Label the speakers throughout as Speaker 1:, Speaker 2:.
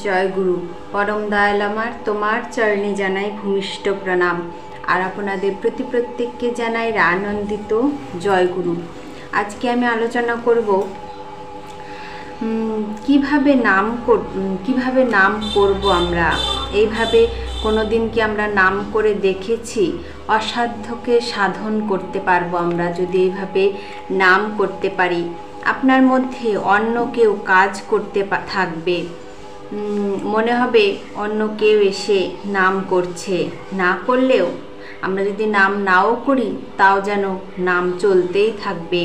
Speaker 1: জয় গুরু। পরম দয়াল আমার তোমার চরণে জানাই ভূমিষ্ঠ প্রণাম। আর আপনাদের প্রতি প্রত্যেককে জানাই আনন্দিত জয় গুরু। আজকে আমি আলোচনা করব কিভাবে নাম করব আমরা। এইভাবে কোনোদিন কি আমরা নাম করে দেখেছি? অসাধ্যকে সাধন করতে পারবো আমরা যদি এইভাবে নাম করতে পারি। আপনার মধ্যে অন্য কেউ কাজ করতে থাকবে, মনে হবে অন্য কেউ এসে নাম করছে। না করলেও আমরা যদি নাম নাও করি তাও যেন নাম চলতেই থাকবে।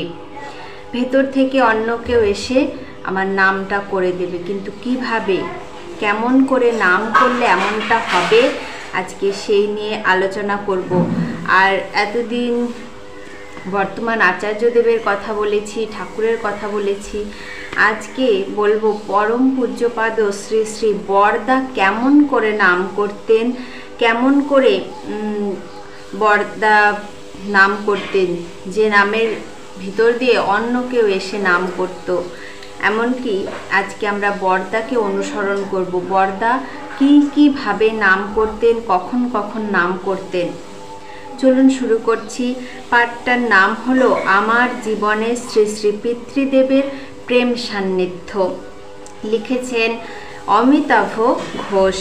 Speaker 1: ভেতর থেকে অন্য কেউ এসে আমার নামটা করে দেবে, কিন্তু কিভাবে, কেমন করে নাম করলে এমনটা হবে, আজকে সেই নিয়ে আলোচনা করব। আর এতদিন বর্তমান আচার্যদেবের কথা বলেছি, ঠাকুরের কথা বলেছি। আজকে বলবো পরম পূজ্যপাদ শ্রী শ্রী বরদা কেমন করে নাম করতেন, কেমন করে বরদা নাম করতেন, যে নামের ভিতর দিয়ে অন্য কেউ এসে নাম করত। এমনকি আজকে আমরা বরদাকে অনুসরণ করব। বরদা কিভাবে নাম করতেন, কখন কখন নাম করতেন। চলুন শুরু করছি। পাঠটার নাম হলো আমার জীবনে শ্রী শ্রী পিতৃদেবের প্রেম সান্নিধ্য। লিখেছেন অমিতাভ ঘোষ।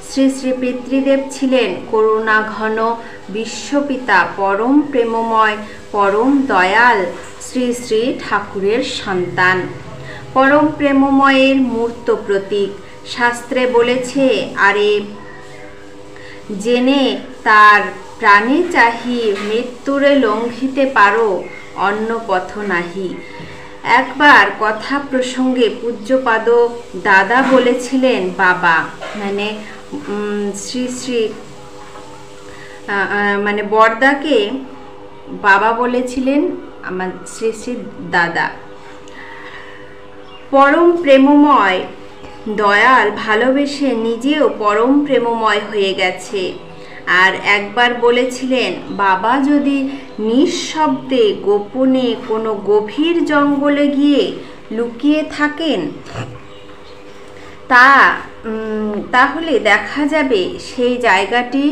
Speaker 1: শ্রী শ্রী পিতৃদেব ছিলেন করুণা ঘন বিশ্বপিতা, পরম প্রেমময়, পরম দয়াল শ্রী শ্রী ঠাকুরের সন্তান। পরম প্রেমময়ের মূর্ত প্রতীক। শাস্ত্রে বলেছে, আরে জেনে তার প্রাণে চাহি, মৃত্যুরে লঙ্ঘিতে পারো অন্য পথ নাহি। একবার কথা প্রসঙ্গে পূজ্যপাদ দাদা বলেছিলেন, বাবা মানে শ্রী শ্রী মানে বরদাকে বাবা বলেছিলেন আমার শ্রী শ্রী দাদা। পরম প্রেমময় দয়াল ভালোবেসে নিজেও পরম প্রেমময় হয়ে গেছে। আর একবার বলেছিলেন, বাবা যদি নিঃশব্দে গোপনে কোনো গভীর জঙ্গলে গিয়ে লুকিয়ে থাকেন তাহলে দেখা যাবে সেই জায়গাটি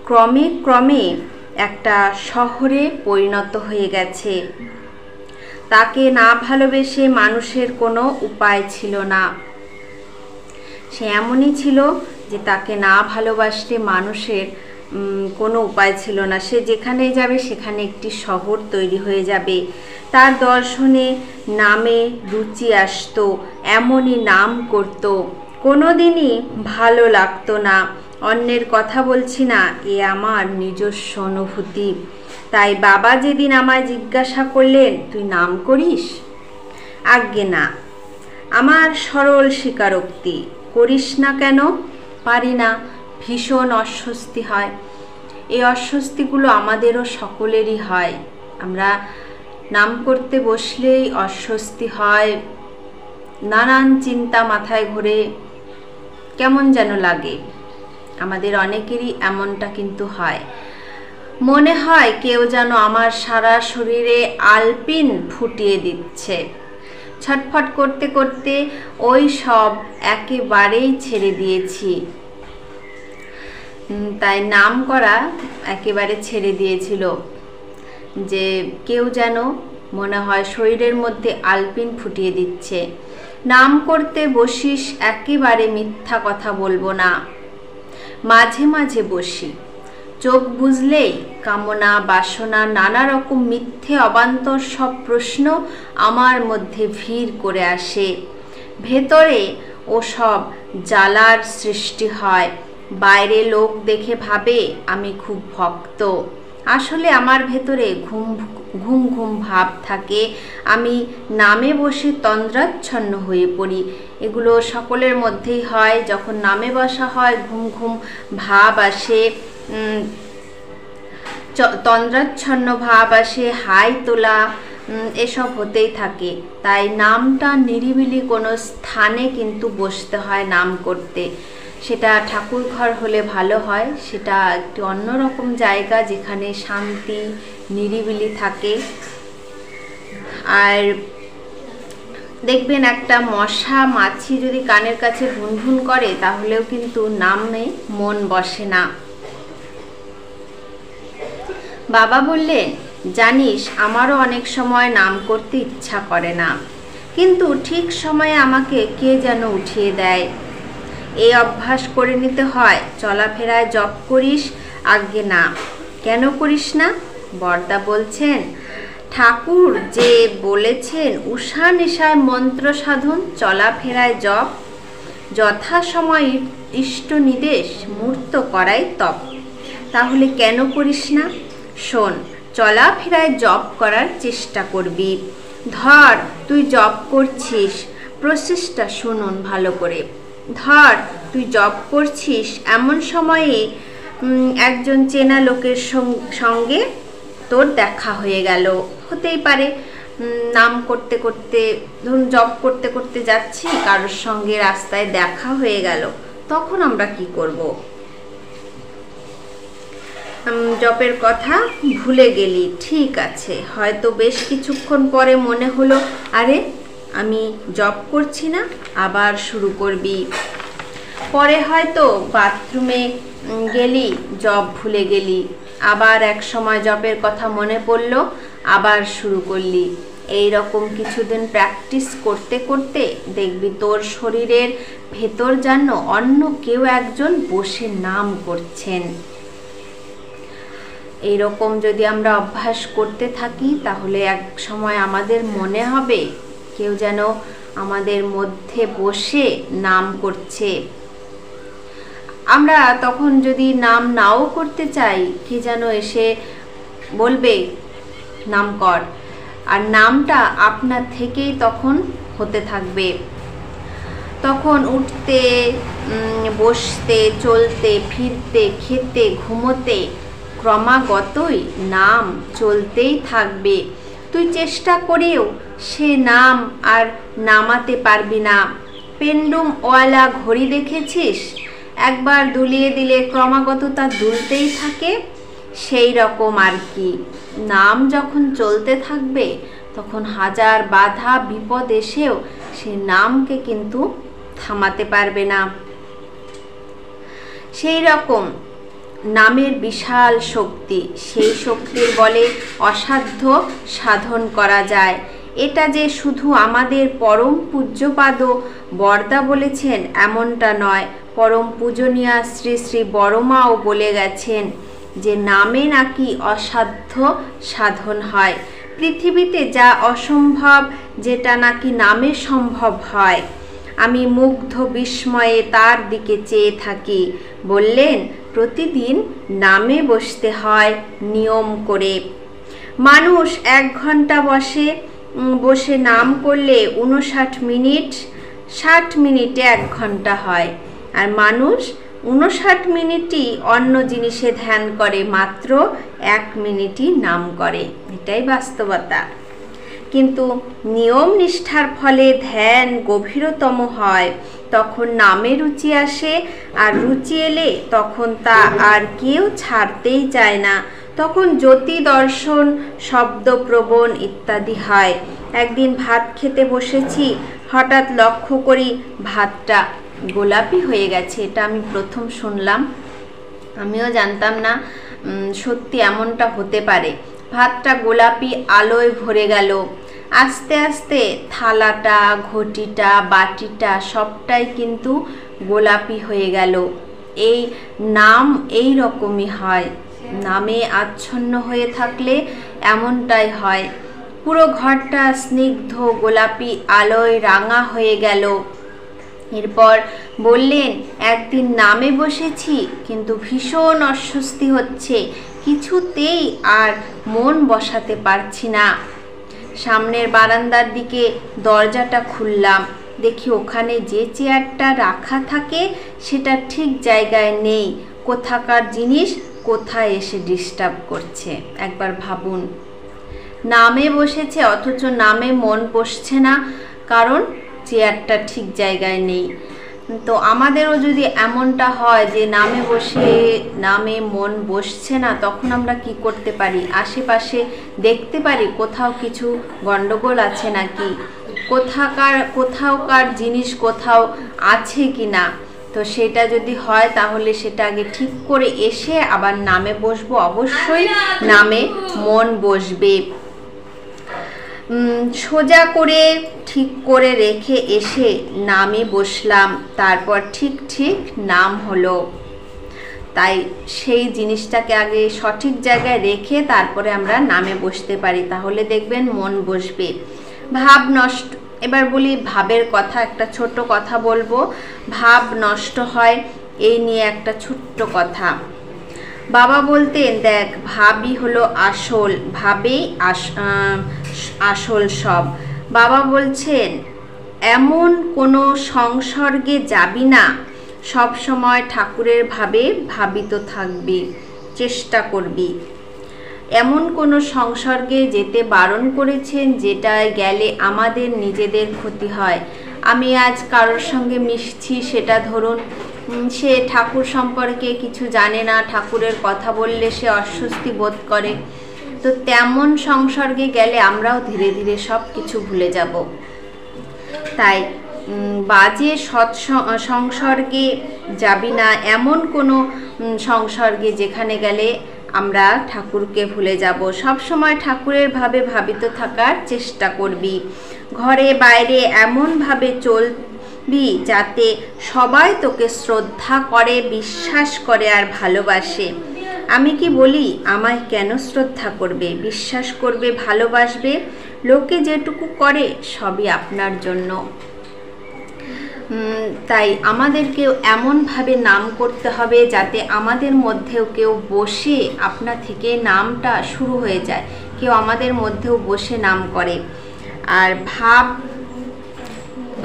Speaker 1: ক্রমে ক্রমে একটা শহরে পরিণত হয়ে গেছে। তাকে না ভালোবেসে মানুষের কোনো উপায় ছিল না। সে এমনই ছিল যে তাকে না ভালোবাসতে মানুষের কোনো উপায় ছিল না। সে যেখানে যাবে সেখানে একটি শহর তৈরি হয়ে যাবে। তার দর্শনে নামে রুচি আসতো, এমনই নাম করত। কোনোদিনই ভালো লাগতো না। অন্যের কথা বলছি না, এ আমার নিজস্ব অনুভূতি। তাই বাবা যেদিন আমায় জিজ্ঞাসা করলেন, তুই নাম করিস? আজ্ঞে না। আমার সরল স্বীকারোক্তি। করিস না কেন? পারি না, ভীষণ অস্বস্তি হয়। এই অস্বস্তিগুলো আমাদেরও সকলেরই হয়। আমরা নাম করতে বসলেই অস্বস্তি হয়, নানান চিন্তা মাথায় ঘোরে, কেমন যেন লাগে। আমাদের অনেকেরই এমনটা কিন্তু হয়। মনে হয় কেউ যেন আমার সারা শরীরে আলপিন ফুটিয়ে দিচ্ছে। ছটফট করতে করতে ওই সব একেবারেই ছেড়ে দিয়েছি। তাই নাম করা একেবারে ছেড়ে দিয়েছিল, যে কেউ যেন মনে হয় শরীরের মধ্যে আলপিন ফুটিয়ে দিচ্ছে। নাম করতে বসিস, একেবারে মিথ্যা কথা বলবো না। মাঝে মাঝে বসি, চোখ বুঝলেই কামনা বাসনা নানা রকম মিথ্যে অবান্তর সব প্রশ্ন আমার মধ্যে ভিড় করে আসে। ভেতরে ওসব জ্বালার সৃষ্টি হয়। বাইরে লোক দেখে ভাবে আমি খুব ভক্ত। আসলে আমার ভেতরে ঘুম ঘুম ভাব থাকে। আমি নামে বসে তন্দ্রাচ্ছন্ন হয়ে পড়ি। এগুলো সকলের মধ্যেই হয়। যখন নামে বসা হয় ঘুম ঘুম ভাব আসে, তন্দ্রাচ্ছন্ন ভাব আসে, হাই তোলা, এসব হতেই থাকে। তাই নামটা নিরিবিলি কোনো স্থানে কিন্তু বসতে হয় নাম করতে। সেটা ঠাকুর ঘর হলে ভালো হয়। সেটা একটি অন্যরকম জায়গা যেখানে শান্তি নিরিবিলি থাকে। আর দেখবেন একটা মশা মাছি যদি কানের কাছে ভুনভুন করে তাহলেও কিন্তু নামে মন বসে না। বাবা বললেন, জানিস আমারও অনেক সময় নাম করতে ইচ্ছা করে না, কিন্তু ঠিক সময়ে আমাকে কে যেন উঠিয়ে দেয়। এই অভ্যাস করে নিতে হয়। চলাফেরায় জপ করিস? আজ্ঞে না। কেন করিস না? বড়দা বলছেন, ঠাকুর যে বলেছেন উষা নেশায় মন্ত্র সাধন, চলাফেরায় জপ, যথাসময় ইষ্ট নির্দেশ মূর্ত করাই তপ। তাহলে কেন করিস না? শোন, চলাফেরায় জপ করার চেষ্টা করবি। ধর তুই জপ করছিস, প্রসেসটা শুনুন ভালো করে। ধর তুই জপ করছিস, এমন সময়ে একজন চেনা লোকের সঙ্গে তোর দেখা হয়ে গেল। হতেই পারে নাম করতে করতে, ধরুন জপ করতে করতে যাচ্ছি, কারোর সঙ্গে রাস্তায় দেখা হয়ে গেল, তখন আমরা কি করব? জপের কথা ভুলে গেলি, ঠিক আছে, হয়তো বেশ কিছুক্ষণ পরে মনে হলো, আরে আমি জপ করছি না, আবার শুরু করবি। পরে হয়তো বাথরুমে গেলি, জপ ভুলে গেলি, আবার এক সময় জপের কথা মনে পড়লো, আবার শুরু করলি। এই রকম কিছুদিন প্র্যাকটিস করতে করতে দেখবি তোর শরীরের ভেতর যেন অন্য কেউ একজন বসে নাম করছেন। এইরকম যদি আমরা অভ্যাস করতে থাকি তাহলে এক সময় আমাদের মনে হবে কেউ যেন আমাদের মধ্যে বসে নাম করছে। আমরা তখন যদি নাম নাও করতে চাই, কে যেন এসে বলবে নাম কর, আর নামটা আপনার থেকেই তখন হতে থাকবে। তখন উঠতে, বসতে, চলতে, ফিরতে, খেতে, ঘুমোতে ক্রমাগতই নাম চলতেই থাকবে। তুই চেষ্টা করেও সে নাম আর নামাতে পারবি না। পেন্ডুম ওয়ালা ঘড়ি দেখেছিস? একবার দুলিয়ে দিলে ক্রমাগত তা দুলতেই থাকে। সেই রকম আর কি, নাম যখন চলতে থাকবে তখন হাজার বাধা বিপদ এসেও সে নামকে কিন্তু থামাতে পারবে না। সেই রকম নামের বিশাল শক্তি, সেই শক্তির বলে অসাধ্য সাধন করা যায়। এটা যে শুধু আমাদের পরম পূজ্যপাদ বরদা বলেছেন এমনটা নয়, পরম পূজনীয়া শ্রী শ্রী বড়মাও বলে গেছেন যে নামে নাকি অসাধ্য সাধন হয়। পৃথিবীতে যা অসম্ভব, যেটা নাকি নামে সম্ভব হয়। আমি মুগ্ধ বিস্ময়ে তার দিকে চেয়ে থাকি। বললেন, প্রতিদিন নামে বসতে হয় নিয়ম করে। মানুষ 1 ঘন্টা বসে নাম করলে 59 মিনিট, 60 মিনিটে 1 ঘন্টা হয়। আর মানুষ 59 মিনিটই অন্য জিনিসে ধ্যান করে, মাত্র 1 মিনিটই নাম করে। এটাই বাস্তবতা। কিন্তু নিয়ম নিষ্ঠার ফলে ধ্যান গভীরতম হয়, তখন নামে রুচি আসে, আর রুচি এলে তখন তা আর কেউ ছাড়তেই চায় না। তখন জ্যোতি দর্শন, শব্দপ্রবণ ইত্যাদি হয়। একদিন ভাত খেতে বসেছি, হঠাৎ লক্ষ্য করি ভাতটা গোলাপি হয়ে গেছে। এটা আমি প্রথম শুনলাম, আমিও জানতাম না সত্যি এমনটা হতে পারে। ভাতটা গোলাপি আলোয় ভরে গেল। আস্তে আস্তে থালাটা, ঘটিটা, বাটিটা সবটাই কিন্তু গোলাপি হয়ে গেল। এই নাম এই রকমই হয়, নামে আচ্ছন্ন হয়ে থাকলে এমনটাই হয়। পুরো ঘরটা স্নিগ্ধ গোলাপি আলোয় রাঙা হয়ে গেল। এরপর বললেন, একদিন নামে বসেছি কিন্তু ভীষণ অস্বস্তি হচ্ছে, কিছুতেই আর মন বসাতে পারছি না। সামনের বারান্দার দিকে দরজাটা খুললাম, দেখি ওখানে যে চেয়ারটা রাখা থাকে সেটা ঠিক জায়গায় নেই। কোথাকার জিনিস কোথায় এসে ডিস্টার্ব করছে, একবার ভাবুন। নামে বসেছে অথচ নামে মন বসছে না, কারণ চেয়ারটা ঠিক জায়গায় নেই। তো আমাদেরও যদি এমনটা হয় যে নামে বসে নামে মন বসছে না, তখন আমরা কি করতে পারি? আশেপাশে দেখতে পারি কোথাও কিছু গন্ডগোল আছে নাকি, কোথাওকার জিনিস কোথাও আছে কি না, তো সেটা যদি হয় তাহলে সেটা আগে ঠিক করে এসে আবার নামে বসবো। অবশ্যই নামে মন বসবে। সোজা করে ঠিক করে রেখে এসে নামে বসলাম, তারপর ঠিক ঠিক নাম হলো। তাই সেই জিনিসটাকে আগে সঠিক জায়গায় রেখে তারপরে আমরা নামে বসতে পারি, তাহলে দেখবেন মন বসবে। ভাব নষ্ট, এবার বলি ভাবের কথা, একটা ছোট্ট কথা বলবো। ভাব নষ্ট হয় এই নিয়ে একটা ছোট্ট কথা। বাবা বলতেন, দেখ ভাবই হলো আসল, ভাবেই আসল সব। বাবা বলছেন এমন কোনো সংসর্গে যাবি না, সব সময় ঠাকুরের ভাবে ভাবিত থাকবি, চেষ্টা করবি। এমন কোনো সংসর্গে যেতে বারণ করেছেন যেটায় গেলে আমাদের নিজেদের ক্ষতি হয়। আমি আজ কারোর সঙ্গে মিশছি, সেটা ধরুন সে ঠাকুর সম্পর্কে কিছু জানে না, ঠাকুরের কথা বললে সে অস্বস্তি বোধ করে, তো তেমন সংসর্গে গেলে আমরাও ধীরে ধীরে সব কিছু ভুলে যাব। তাই বাজে সংসর্গে যাবি না, এমন কোনো সংসর্গে যেখানে গেলে আমরা ঠাকুরকে ভুলে যাব। সব সময় ঠাকুরের ভাবে ভাবিত থাকার চেষ্টা করবি। ঘরে বাইরে এমনভাবে চলবি যাতে সবাই তোকে শ্রদ্ধা করে, বিশ্বাস করে আর ভালোবাসে। আমি কি বলি, আমায় কেন শ্রদ্ধা করবে, বিশ্বাস করবে, ভালোবাসবে? লোকে যেটুকু করে সবই আপনার জন্য। তাই আমাদেরকেও এমনভাবে নাম করতে হবে যাতে আমাদের মধ্যেও কেউ বসে, আপনা থেকে নামটা শুরু হয়ে যায়, কেউ আমাদের মধ্যেও বসে নাম করে। আর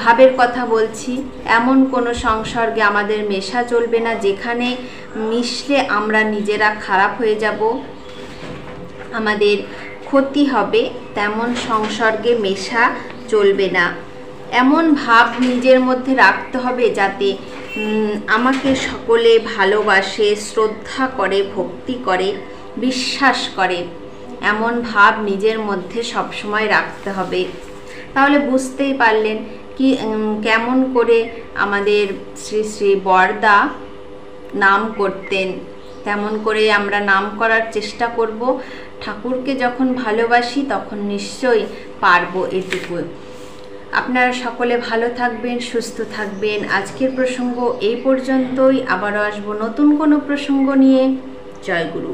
Speaker 1: ভাবের কথা বলছি, এমন কোনো সংসর্গে আমাদের মেশা চলবে না যেখানে মিশলে আমরা নিজেরা খারাপ হয়ে যাব, আমাদের ক্ষতি হবে, তেমন সংসর্গে মেশা চলবে না। এমন ভাব নিজের মধ্যে রাখতে হবে যাতে আমাকে সকলে ভালোবাসে, শ্রদ্ধা করে, ভক্তি করে, বিশ্বাস করে, এমন ভাব নিজের মধ্যে সবসময় রাখতে হবে। তাহলে বুঝতেই পারলেন কি কেমন করে আমাদের শ্রী শ্রী বরদা নাম করতেন, তেমন করে আমরা নাম করার চেষ্টা করব। ঠাকুরকে যখন ভালোবাসি তখন নিশ্চয়ই পারবো এটুকু। আপনারা সকলে ভালো থাকবেন, সুস্থ থাকবেন। আজকের প্রসঙ্গ এই পর্যন্তই, আবারও আসবো নতুন কোনো প্রসঙ্গ নিয়ে। জয় গুরু।